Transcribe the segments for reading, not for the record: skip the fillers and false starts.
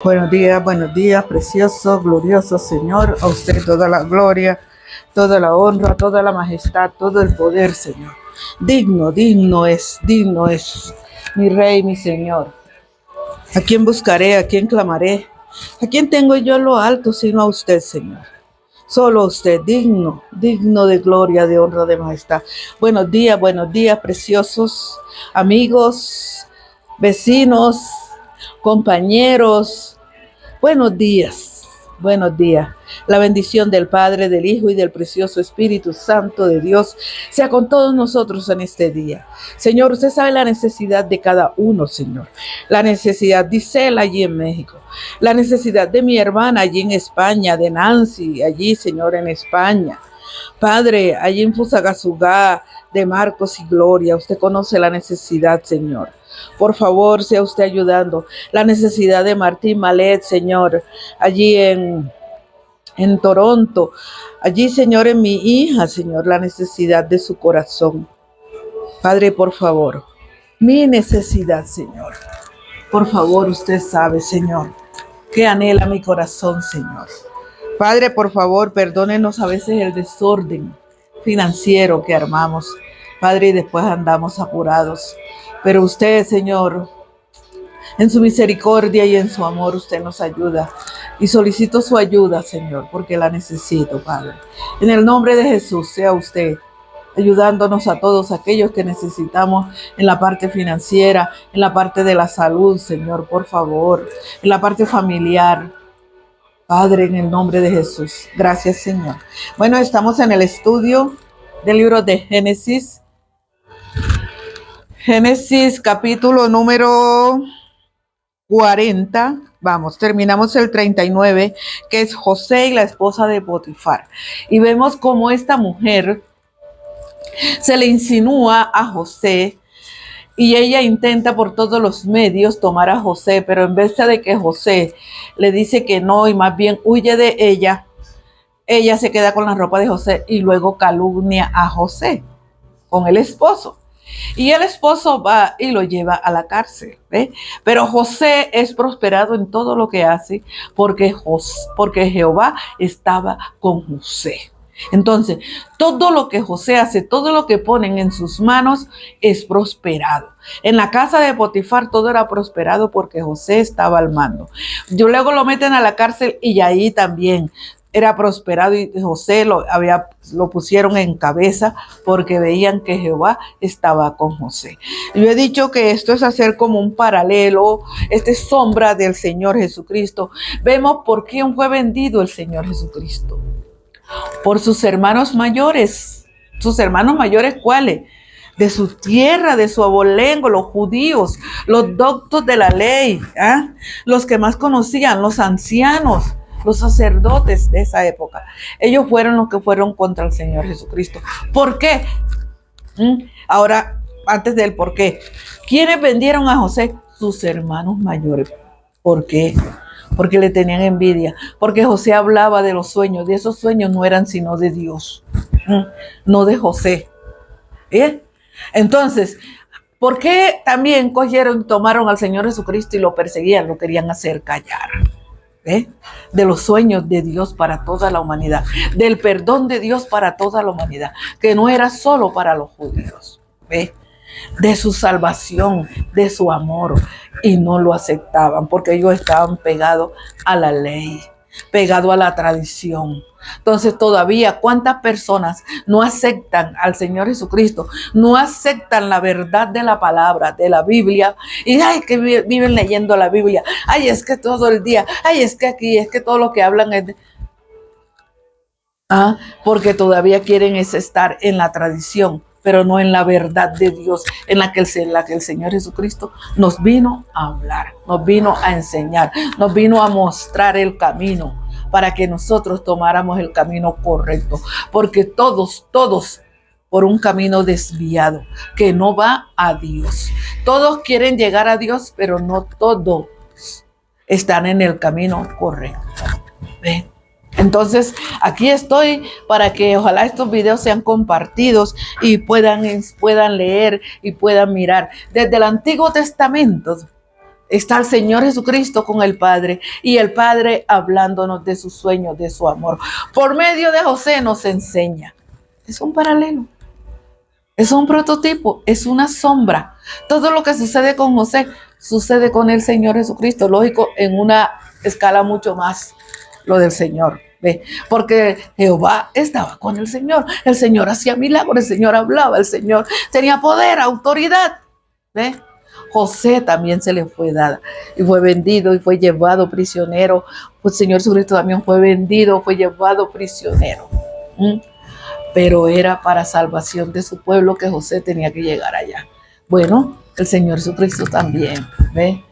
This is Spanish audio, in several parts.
Buenos días, precioso, glorioso Señor. A usted toda la gloria, toda la honra, toda la majestad, todo el poder, Señor. Digno es mi Rey, mi Señor. ¿A quién buscaré? ¿A quién clamaré? ¿A quién tengo yo en lo alto sino a usted, Señor? Solo usted, digno de gloria, de honra, de majestad. Buenos días, preciosos amigos, vecinos, compañeros. Buenos días. La bendición del Padre, del Hijo y del precioso Espíritu Santo de Dios sea con todos nosotros en este día. Señor, usted sabe la necesidad de cada uno, Señor. La necesidad de Isela allí en México. La necesidad de mi hermana allí en España, de Nancy allí, Señor, en España. Padre, allí en Fusagasugá, de Marcos y Gloria, usted conoce la necesidad, Señor. Por favor, sea usted ayudando. La necesidad de Martín Malet, Señor, allí en Toronto. Allí, Señor, en mi hija, Señor, la necesidad de su corazón. Padre, por favor, mi necesidad, Señor. Por favor, usted sabe, Señor, que anhela mi corazón, Señor. Padre, por favor, perdónenos a veces el desorden financiero que armamos, Padre, y después andamos apurados. Pero usted, Señor, en su misericordia y en su amor, usted nos ayuda. Y solicito su ayuda, Señor, porque la necesito, Padre. En el nombre de Jesús, sea usted ayudándonos a todos aquellos que necesitamos en la parte financiera, en la parte de la salud, Señor, por favor, en la parte familiar. Padre, en el nombre de Jesús. Gracias, Señor. Bueno, estamos en el estudio del libro de Génesis. Génesis capítulo número 40. Vamos, terminamos el 39, que es José y la esposa de Potifar. Y vemos cómo esta mujer se le insinúa a José y ella intenta por todos los medios tomar a José, pero en vez de que José le dice que no y más bien huye de ella, ella se queda con la ropa de José y luego calumnia a José con el esposo. Y el esposo va y lo lleva a la cárcel, ¿ve? Pero José es prosperado en todo lo que hace porque Jehová estaba con José. Entonces, todo lo que José hace, todo lo que ponen en sus manos es prosperado. En la casa de Potifar todo era prosperado porque José estaba al mando. Luego lo meten a la cárcel y ahí también era prosperado y José lo pusieron en cabeza porque veían que Jehová estaba con José. Yo he dicho que esto es hacer como un paralelo, esta es sombra del Señor Jesucristo. Vemos por quién fue vendido el Señor Jesucristo. Por sus hermanos mayores. ¿Sus hermanos mayores cuáles? De su tierra, de su abolengo, los judíos, los doctos de la ley, ¿eh? Los que más conocían, los ancianos, los sacerdotes de esa época. Ellos fueron los que fueron contra el Señor Jesucristo. ¿Por qué? Ahora, antes del por qué. ¿Quiénes vendieron a José? Sus hermanos mayores. ¿Por qué? Porque le tenían envidia, porque José hablaba de los sueños, y esos sueños no eran sino de Dios, no de José. ¿Eh? Entonces, ¿por qué también tomaron al Señor Jesucristo y lo perseguían, lo querían hacer callar? ¿Eh? De los sueños de Dios para toda la humanidad, del perdón de Dios para toda la humanidad, que no era solo para los judíos. ¿Eh? De su salvación, de su amor, y no lo aceptaban porque ellos estaban pegados a la ley, pegados a la tradición. Entonces todavía cuántas personas no aceptan al Señor Jesucristo, no aceptan la verdad de la palabra, de la Biblia, y ay, que viven leyendo la Biblia, ay, es que todo el día, ay, es que aquí, es que todo lo que hablan es porque todavía quieren es estar en la tradición, pero no en la verdad de Dios, en la que el Señor Jesucristo nos vino a hablar, nos vino a enseñar, nos vino a mostrar el camino para que nosotros tomáramos el camino correcto, porque todos por un camino desviado que no va a Dios. Todos quieren llegar a Dios, pero no todos están en el camino correcto. ¿Ven? Entonces, aquí estoy para que ojalá estos videos sean compartidos y puedan leer y puedan mirar. Desde el Antiguo Testamento está el Señor Jesucristo con el Padre y el Padre hablándonos de sus sueños, de su amor. Por medio de José nos enseña. Es un paralelo, es un prototipo, es una sombra. Todo lo que sucede con José sucede con el Señor Jesucristo. Lógico, en una escala mucho más lo del Señor. ¿Ve? Porque Jehová estaba con el Señor hacía milagros, el Señor hablaba, el Señor tenía poder, autoridad. ¿Ve? José también se le fue dada y fue vendido y fue llevado prisionero. Pues el Señor Jesucristo también fue vendido, fue llevado prisionero. Pero era para salvación de su pueblo que José tenía que llegar allá. Bueno, el Señor Jesucristo también. ¿Ve?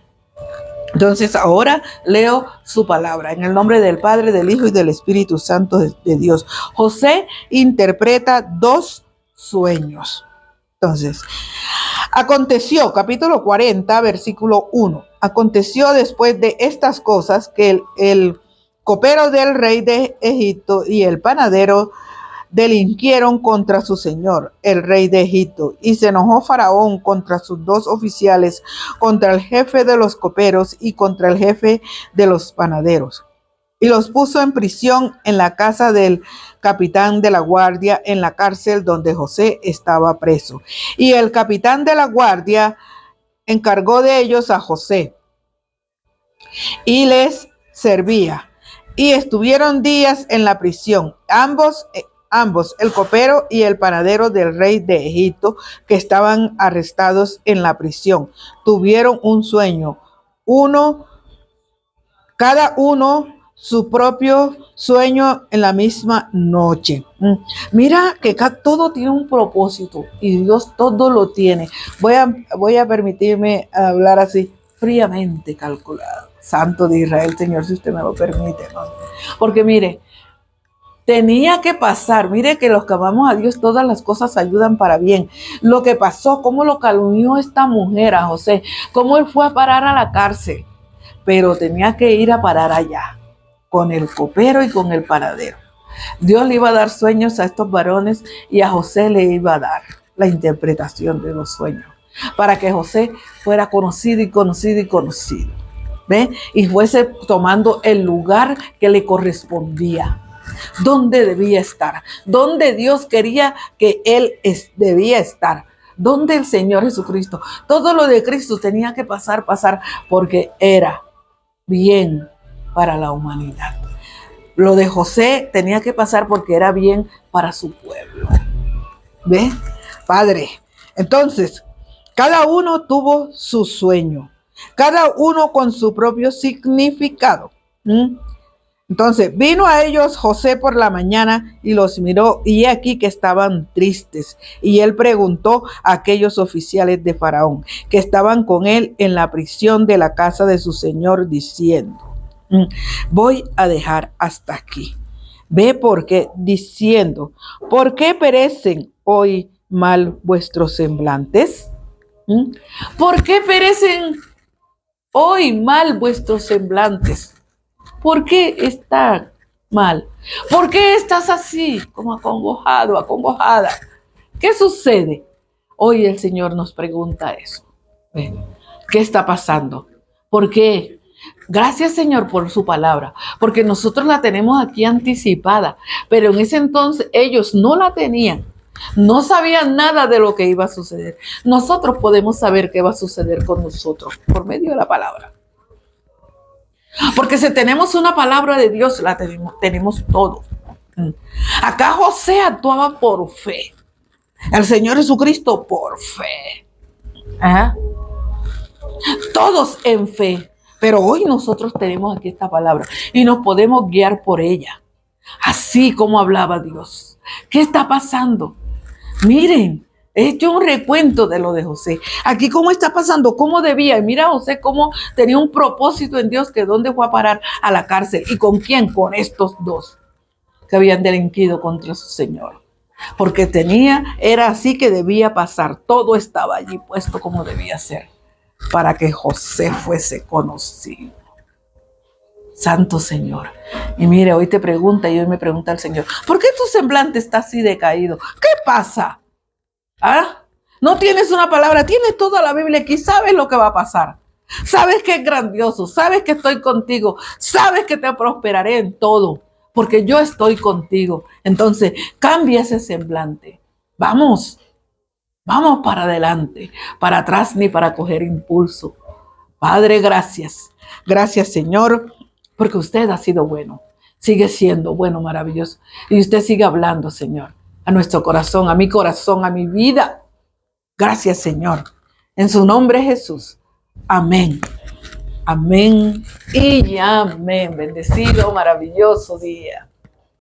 Entonces ahora leo su palabra en el nombre del Padre, del Hijo y del Espíritu Santo de Dios. José interpreta 2 sueños. Entonces, aconteció, capítulo 40, versículo 1. Aconteció después de estas cosas que el copero del rey de Egipto y el panadero delinquieron contra su señor, el rey de Egipto, y se enojó Faraón contra sus 2 oficiales, contra el jefe de los coperos y contra el jefe de los panaderos. Y los puso en prisión en la casa del capitán de la guardia, en la cárcel donde José estaba preso. Y el capitán de la guardia encargó de ellos a José y les servía. Y estuvieron días en la prisión, ambos, el copero y el panadero del rey de Egipto, que estaban arrestados en la prisión. Tuvieron un sueño, cada uno su propio sueño en la misma noche. Mira que acá todo tiene un propósito y Dios todo lo tiene. Voy a permitirme hablar así fríamente calculado. Santo de Israel, Señor, si usted me lo permite, ¿no? Porque mire, tenía que pasar, mire que los que amamos a Dios, todas las cosas ayudan para bien. Lo que pasó, cómo lo calumnió esta mujer a José, cómo él fue a parar a la cárcel, pero tenía que ir a parar allá, con el copero y con el panadero. Dios le iba a dar sueños a estos varones y a José le iba a dar la interpretación de los sueños, para que José fuera conocido y conocido y conocido. ¿Ve? Y fuese tomando el lugar que le correspondía, donde debía estar, donde Dios quería que él debía estar, donde el Señor Jesucristo, todo lo de Cristo tenía que pasar, porque era bien para la humanidad. Lo de José tenía que pasar porque era bien para su pueblo. ¿Ve? Padre, entonces, cada uno tuvo su sueño, cada uno con su propio significado. Entonces vino a ellos José por la mañana y los miró, y aquí que estaban tristes. Y él preguntó a aquellos oficiales de Faraón que estaban con él en la prisión de la casa de su señor, diciendo: voy a dejar hasta aquí. Ve porque diciendo: ¿por qué perecen hoy mal vuestros semblantes? ¿Por qué perecen hoy mal vuestros semblantes? ¿Por qué está mal? ¿Por qué estás así, como acongojado, acongojada? ¿Qué sucede? Hoy el Señor nos pregunta eso. ¿Qué está pasando? ¿Por qué? Gracias, Señor, por su palabra, porque nosotros la tenemos aquí anticipada, pero en ese entonces ellos no la tenían. No sabían nada de lo que iba a suceder. Nosotros podemos saber qué va a suceder con nosotros por medio de la palabra. Porque si tenemos una palabra de Dios, la tenemos todo. Acá José actuaba por fe. El Señor Jesucristo por fe. Todos en fe. Pero hoy nosotros tenemos aquí esta palabra y nos podemos guiar por ella. Así como hablaba Dios. ¿Qué está pasando? Miren, he hecho un recuento de lo de José. Aquí cómo está pasando, cómo debía. Y mira José cómo tenía un propósito en Dios, que dónde fue a parar a la cárcel. ¿Y con quién? Con estos 2 que habían delinquido contra su Señor. Porque era así que debía pasar. Todo estaba allí puesto como debía ser, para que José fuese conocido. Santo Señor. Y mire, hoy te pregunta y hoy me pregunta el Señor: ¿por qué tu semblante está así decaído? ¿Qué pasa? ¿Ah? No tienes una palabra, tienes toda la Biblia aquí, sabes lo que va a pasar. Sabes que es grandioso, sabes que estoy contigo, sabes que te prosperaré en todo, porque yo estoy contigo. Entonces, cambia ese semblante. Vamos, vamos para adelante, para atrás ni para coger impulso. Padre, gracias. Gracias, Señor, porque usted ha sido bueno. Sigue siendo bueno, maravilloso. Y usted sigue hablando, Señor, a nuestro corazón, a mi corazón, a mi vida. Gracias, Señor. En su nombre, Jesús. Amén. Amén y amén. Bendecido, maravilloso día.